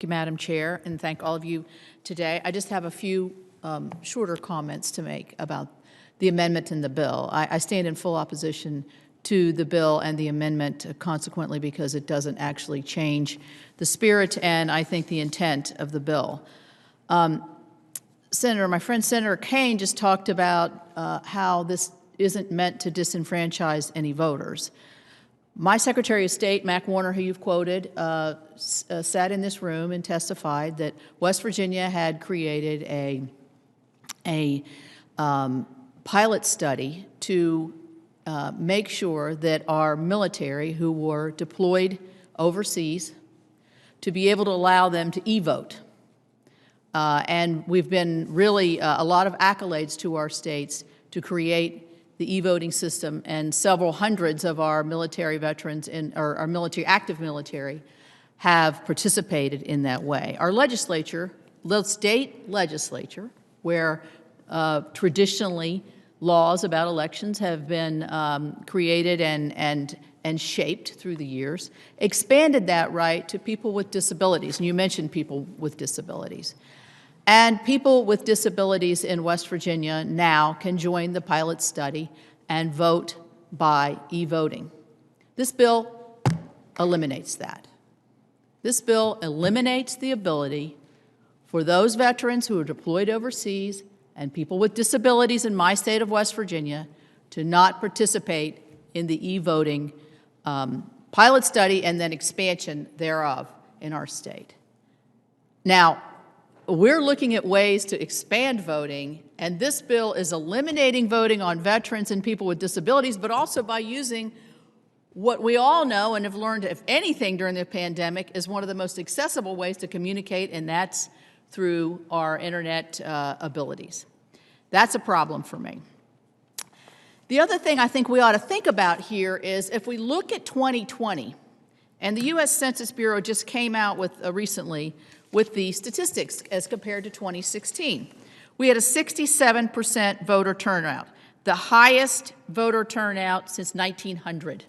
you, Madam Chair, and thank all of you today. I just have a few shorter comments to make about the amendment in the bill. I stand in full opposition to the bill and the amendment, consequently, because it doesn't actually change the spirit and, I think, the intent of the bill. My friend Senator Kaine just talked about how this isn't meant to disenfranchise any voters. My Secretary of State, Mac Warner, who you've quoted, sat in this room and testified that West Virginia had created a pilot study to make sure that our military who were deployed overseas to be able to allow them to e-vote. And we've been really a lot of accolades to our states to create the e-voting system, and several hundreds of our military veterans or our military, active military, have participated in that way. Our legislature, the state legislature, where traditionally laws about elections have been created and shaped through the years, expanded that right to people with disabilities. And you mentioned people with disabilities. And people with disabilities in West Virginia now can join the pilot study and vote by e-voting. This bill eliminates that. This bill eliminates the ability for those veterans who are deployed overseas and people with disabilities in my state of West Virginia to not participate in the e-voting pilot study and then expansion thereof in our state. Now, we're looking at ways to expand voting, and this bill is eliminating voting on veterans and people with disabilities, but also by using what we all know and have learned, if anything, during the pandemic, is one of the most accessible ways to communicate, and that's through our internet abilities. That's a problem for me. The other thing I think we ought to think about here is if we look at 2020, and the U.S. Census Bureau just came out with recently with the statistics as compared to 2016. We had a 67% voter turnout, the highest voter turnout since 1900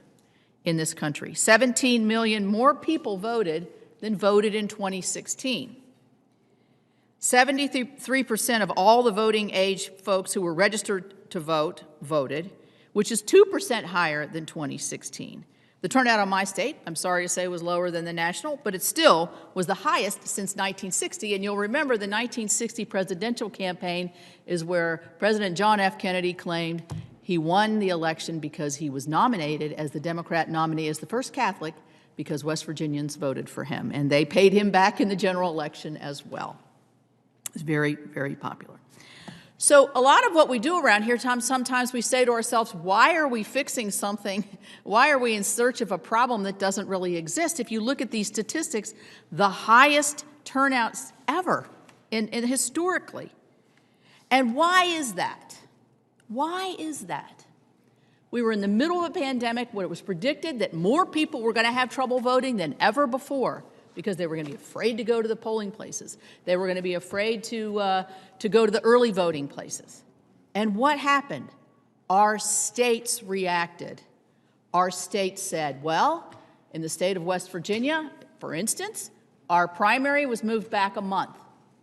in this country. 17 million more people voted than voted in 2016. 73% of all the voting age folks who were registered to vote voted, which is 2% higher than 2016. The turnout in my state, I'm sorry to say, was lower than the national, but it still was the highest since 1960. And you'll remember the 1960 presidential campaign is where President John F. Kennedy claimed he won the election because he was nominated as the Democrat nominee as the first Catholic because West Virginians voted for him. And they paid him back in the general election as well. It was very, very popular. So a lot of what we do around here, sometimes we say to ourselves, why are we fixing something? Why are we in search of a problem that doesn't really exist? If you look at these statistics, the highest turnouts ever in historically. And why is that? Why is that? We were in the middle of a pandemic when it was predicted that more people were going to have trouble voting than ever before, because they were going to be afraid to go to the polling places. They were going to be afraid to go to the early voting places. And what happened? Our states reacted. Our states said, well, in the state of West Virginia, for instance, our primary was moved back a month.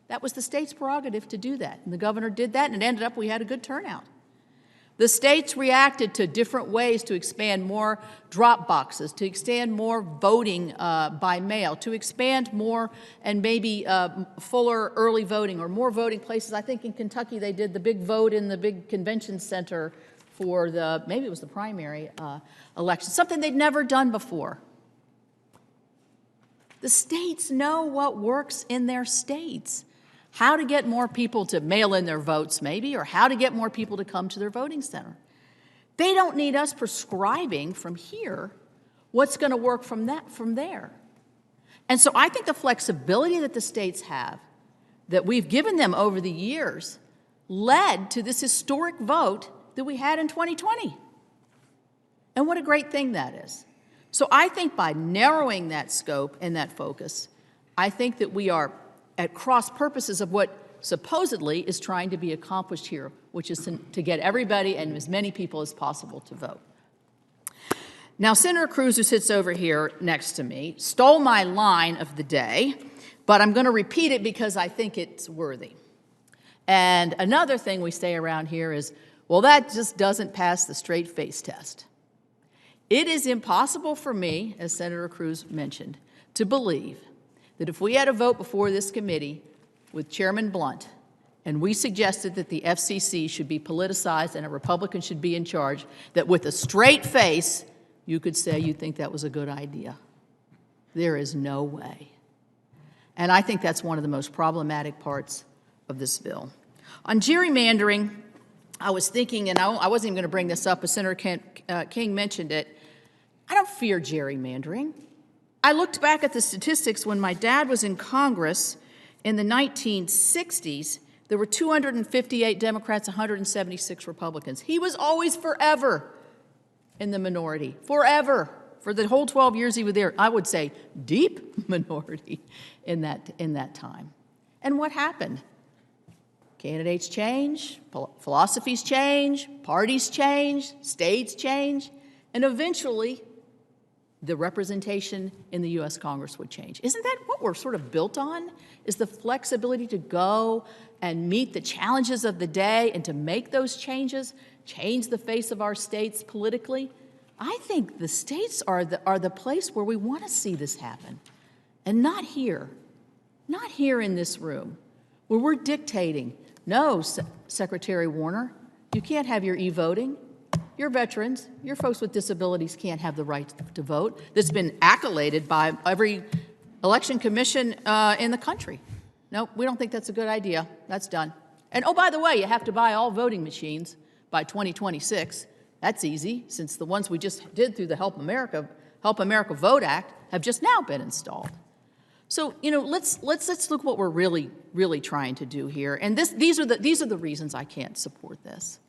That was the state's prerogative to do that. And the governor did that, and it ended up we had a good turnout. The states reacted to different ways to expand more drop boxes, to expand more voting by mail, to expand more and maybe fuller early voting or more voting places. I think in Kentucky they did the big vote in the big convention center for maybe it was the primary election, something they'd never done before. The states know what works in their states. How to get more people to mail in their votes, maybe, or how to get more people to come to their voting center. They don't need us prescribing from here what's going to work from there. And so I think the flexibility that the states have, that we've given them over the years, led to this historic vote that we had in 2020. And what a great thing that is. So I think by narrowing that scope and that focus, I think that we are at cross purposes of what supposedly is trying to be accomplished here, which is to get everybody and as many people as possible to vote. Now, Senator Cruz, who sits over here next to me, stole my line of the day but I'm going to repeat it because I think it's worthy. And another thing we say around here is, well, that just doesn't pass the straight face test. It is impossible for me, as Senator Cruz mentioned, to believe that if we had a vote before this committee with Chairman Blunt, and we suggested that the FCC should be politicized and a Republican should be in charge, that with a straight face, you could say you think that was a good idea. There is no way. And I think that's one of the most problematic parts of this bill. On gerrymandering, I was thinking, and I wasn't even going to bring this up, but Senator King mentioned it. I don't fear gerrymandering. I looked back at the statistics when my dad was in Congress in the 1960s. There were 258 Democrats, 176 Republicans. He was always forever in the minority, forever. For the whole 12 years he was there, I would say deep minority in that time. And what happened? Candidates change, philosophies change, parties change, states change, and eventually the representation in the U.S. Congress would change. Isn't that what we're sort of built on? Is the flexibility to go and meet the challenges of the day and to make those changes, change the face of our states politically? I think the states are the place where we want to see this happen, and not here in this room, where we're dictating, no, Secretary Warner, you can't have your e-voting. Your veterans, your folks with disabilities can't have the right to vote. That's been accoladed by every election commission in the country. No, we don't think that's a good idea. That's done. And oh, by the way, you have to buy all voting machines by 2026. That's easy, since the ones we just did through the Help America Vote Act have just now been installed. So, you know, let's look what we're really trying to do here. And these are the reasons I can't support this.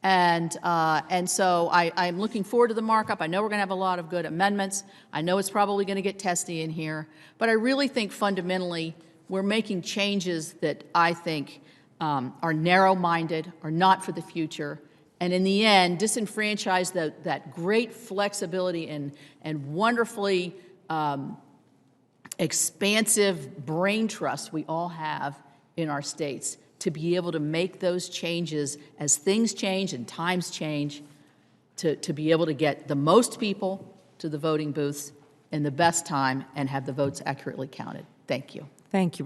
And so I'm looking forward to the markup. I know we're going to have a lot of good amendments. I know it's probably going to get testy in here. But I really think fundamentally we're making changes that I think are narrow-minded, are not for the future, and in the end disenfranchise that great flexibility and wonderfully expansive brain trust we all have in our states, to be able to make those changes as things change and times change, to be able to get the most people to the voting booths in the best time and have the votes accurately counted. Thank you. Thank you.